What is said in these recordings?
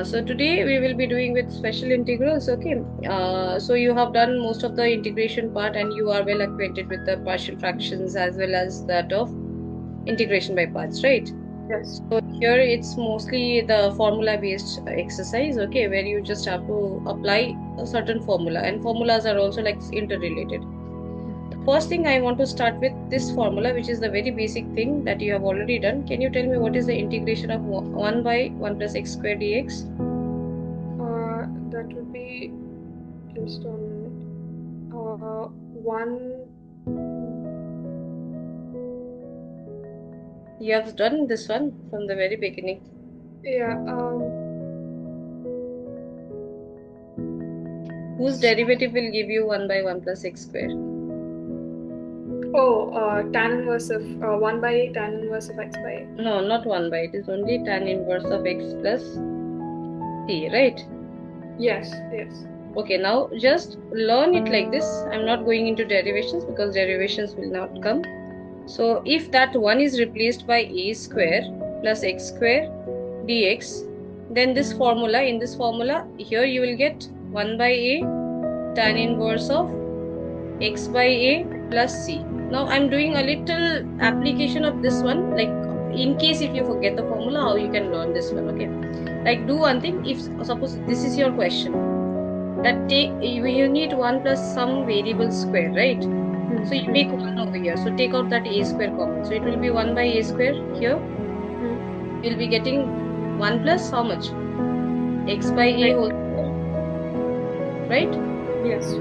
So today we will be doing with special integrals. Okay. So you have done most of the integration part and you are well acquainted with the partial fractions as well as that of integration by parts, right? Yes. So here it's mostly the formula based exercise, okay, where you just have to apply a certain formula, and formulas are also like interrelated. The first thing I want to start with this formula, which is the very basic thing that you have already done. Can you tell me what is the integration of 1 by 1 plus x square dx? That would be just a minute. One. You have done this one from the very beginning. Yeah. Whose derivative will give you 1 by 1 plus x square? Tan inverse of 1 by a tan inverse of x by a. No, not 1 by. It is only tan inverse of x plus t, right? Yes. Yes. Okay, now just learn it like this. I'm not going into derivations because derivations will not come. So if that 1 is replaced by a square plus x square dx, then this formula, in this formula, here you will get 1 by a tan inverse of x by a plus c. Now I'm doing a little application of this one, like in case if you forget the formula, how you can learn this one, okay? Like do one thing, if suppose this is your question, that take you need 1 plus some variable square, right? So you take 1 over here. So take out that a square common. So it will be 1 by a square here. You'll be getting 1 plus how much? X by a whole square, right? Yes.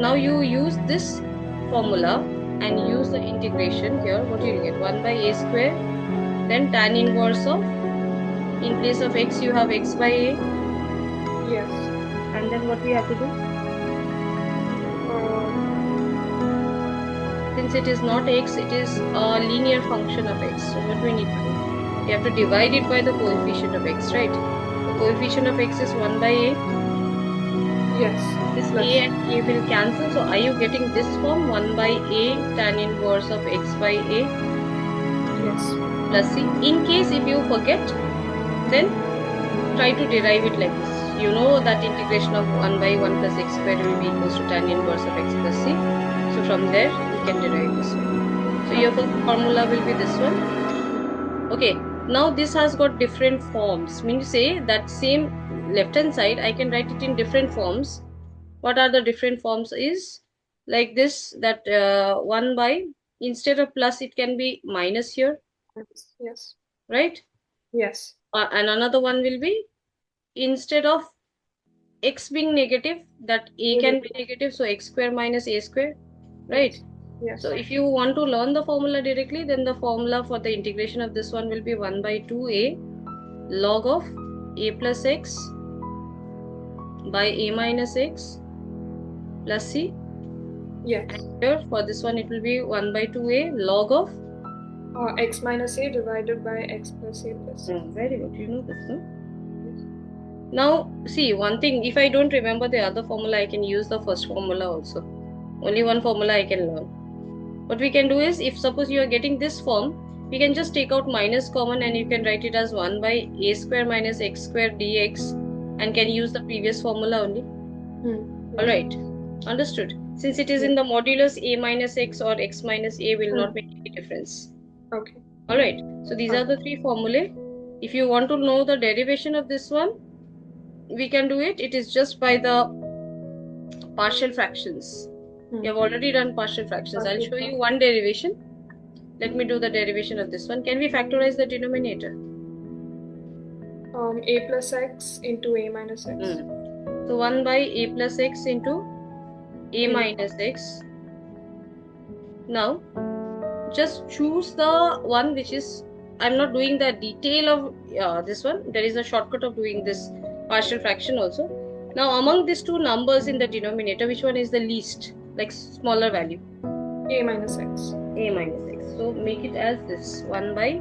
Now you use this formula and use the integration here. What you'll get? 1 by a square. Then tan inverse of, in place of x you have x by a. Yes. And then what we have to do? Since it is not x, it is a linear function of x. So what we need to do? We have to divide it by the coefficient of x, right? The coefficient of x is 1 by a. Yes. This a and a will cancel. So are you getting this form? 1 by a tan inverse of x by a. Yes. Plus c. In case if you forget, then try to derive it like this. You know that integration of 1 by 1 plus x square will be equals to tan inverse of x plus c. So from there, you can derive this one. So your first formula will be this one. Okay, now this has got different forms. Mean to say that same left hand side, I can write it in different forms. What are the different forms is like this, that 1 by, instead of plus it can be minus here, Yes. right? Yes. And another one will be, instead of x being negative, that a can be negative, so x square minus a square, right? Yes. So if you want to learn the formula directly, then the formula for the integration of this one will be 1 by 2a log of a plus x by a minus x plus c. Yes. And here for this one it will be 1 by 2a log of x minus a divided by x plus a plus c. very good, you know this, no? Now see one thing, if I don't remember the other formula, I can use the first formula also. Only one formula I can learn. What we can do is, if suppose you are getting this form, we can just take out minus common and you can write it as 1 by a square minus x square dx and can use the previous formula only. Alright, understood. Since it is in the modulus a minus x or x minus a will not make any difference. Okay. Alright, so these are the three formulae. If you want to know the derivation of this one, we can do it. It is just by the partial fractions. You have already done partial fractions. I'll show you one derivation. Let me do the derivation of this one. Can we factorize the denominator? A plus x into a minus x. So 1 by a plus x into a minus x. Now, just choose the one which is, I'm not doing the detail of this one. There is a shortcut of doing this partial fraction also. Now, among these two numbers in the denominator, which one is the least, like smaller value? A minus x. A minus x. So make it as this, 1 by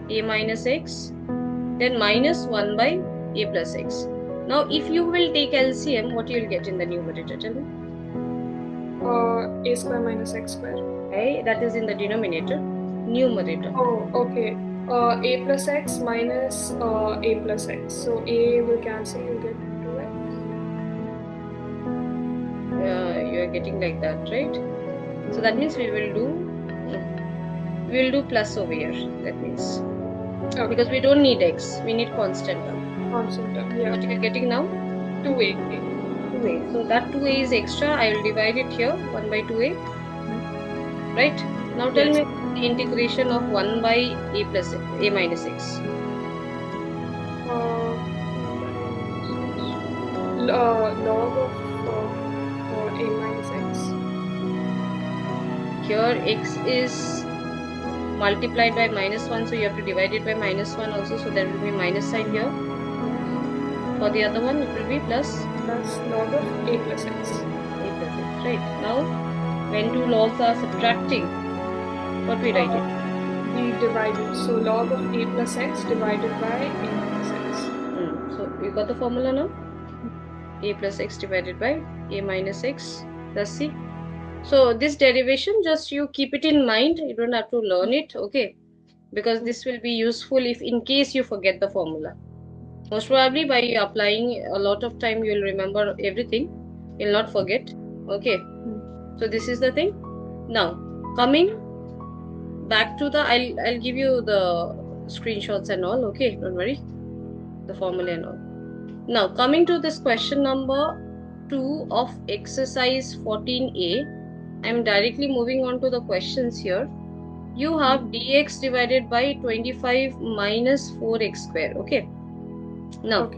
a minus x, then minus 1 by a plus x. Now, if you will take LCM, what you will get in the numerator? Tell me. A square minus x square. Okay, that is in the denominator. Numerator. Oh, okay. A plus x minus a plus x. So a will cancel, you get 2x. You are getting like that, right? So that means we will do plus over here. That means Okay. because we don't need x, we need constant term. Constant term, yeah. What you are getting now? 2a. 2a. So that 2a is extra. I will divide it here 1 by 2a. Right? Now tell Yes. me the integration of 1 by a plus a minus x. Log of a minus x. Here x is multiplied by minus 1, so you have to divide it by minus 1 also, so there will be minus sign here. For the other one, it will be plus Log of a plus x. A plus x, right? Now, when two logs are subtracting, what we write it? We divide it. So log of a plus x divided by a minus x. So you got the formula now? A plus x divided by a minus x plus c. So this derivation, just you keep it in mind. You don't have to learn it, okay? Because this will be useful if in case you forget the formula. Most probably by applying a lot of time, you will remember everything. You'll not forget, okay? So this is the thing. Now, coming back to the, I'll give you the screenshots and all, okay? Don't worry, the formula and all. Now, coming to this question number 2 of exercise 14a, I'm directly moving on to the questions here. You have dx divided by 25 minus 4x square, okay? Now,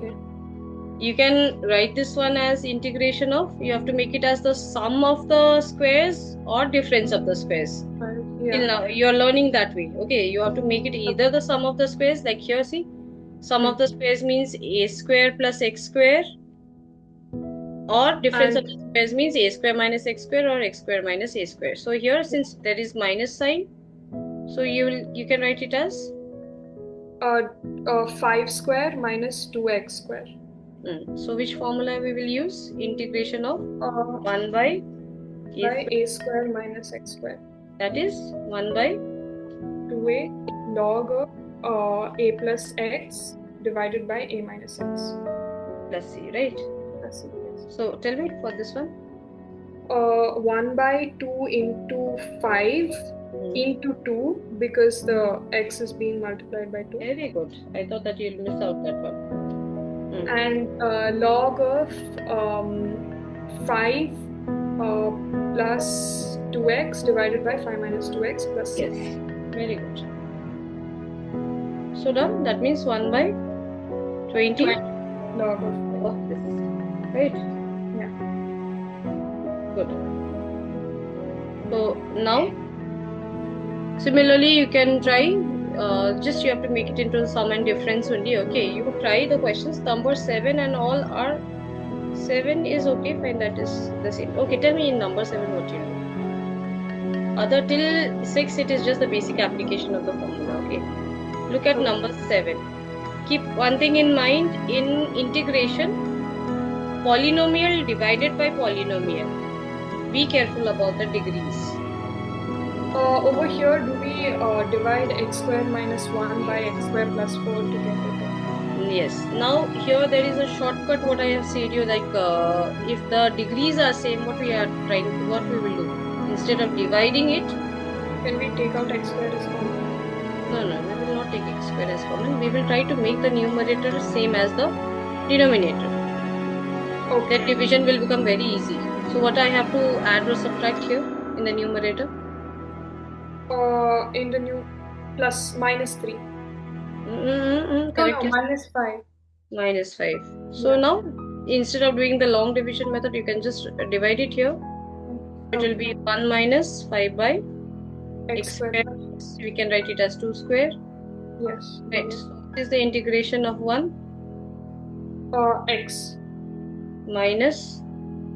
you can write this one as integration of, you have to make it as the sum of the squares or difference of the squares. Till now, you are learning that way, okay? You have to make it either the sum of the squares, like here, see? Sum of the squares means a square plus x square, or difference of the squares means a square minus x square or x square minus a square. So here, since there is minus sign, so you can write it as 5 square minus 2x square. So which formula we will use? Integration of 1 by a square minus x square. That is 1 by 2a log of a plus x divided by a minus x. Plus c, right? Plus c, yes. So tell me for this one. 1 by 2 into 5 into 2, because the x is being multiplied by 2. Very good. I thought that you'll miss out that one. And log of 5 plus 2x divided by 5 minus 2x plus c. Yes, very good. So done. That means 1 by 20 log of this, right? Yeah. Good. So now, similarly, you can try. Just you have to make it into the sum and difference only. Okay, you try the questions. Number 7 and all are 7 is okay. Fine, that is the same. Okay, tell me in number 7 what you do. Other till 6, it is just the basic application of the formula. Okay, look at number 7. Keep one thing in mind in integration: polynomial divided by polynomial. Be careful about the degrees. Over here, do we divide x square minus 1 by x square plus 4 to get it? Yes. Now here there is a shortcut. What I have said you, like if the degrees are same, what we will do, instead of dividing it, can we take out x square as common? No, we will not take x square as common. We will try to make the numerator same as the denominator. Okay. That division will become very easy. So what I have to add or subtract here in the numerator? In the new plus minus 3. Correct. No, minus 5. Minus 5. So now, instead of doing the long division method, you can just divide it here. It will be 1 minus 5 by x square. We can write it as 2 square. Yes. Right. So what is the integration of 1? X. Minus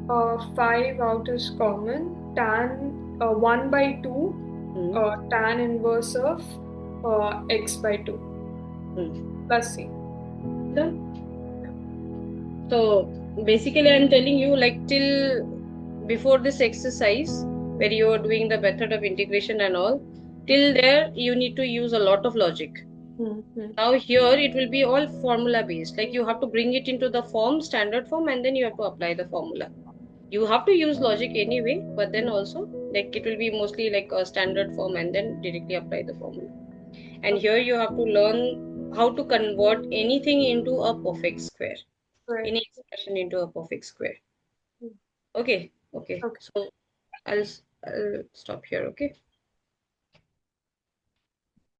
5 out is common. Tan 1 by 2. Tan inverse of x by 2 plus c. Done. So basically I'm telling you, like, till before this exercise where you are doing the method of integration and all, till there you need to use a lot of logic. Now here it will be all formula based. Like you have to bring it into the form, standard form, and then you have to apply the formula. You have to use logic anyway, but then also like it will be mostly like a standard form and then directly apply the formula. And here you have to learn how to convert anything into a perfect square. Right. Any expression into a perfect square. Hmm. Okay. Okay. So I'll stop here. Okay.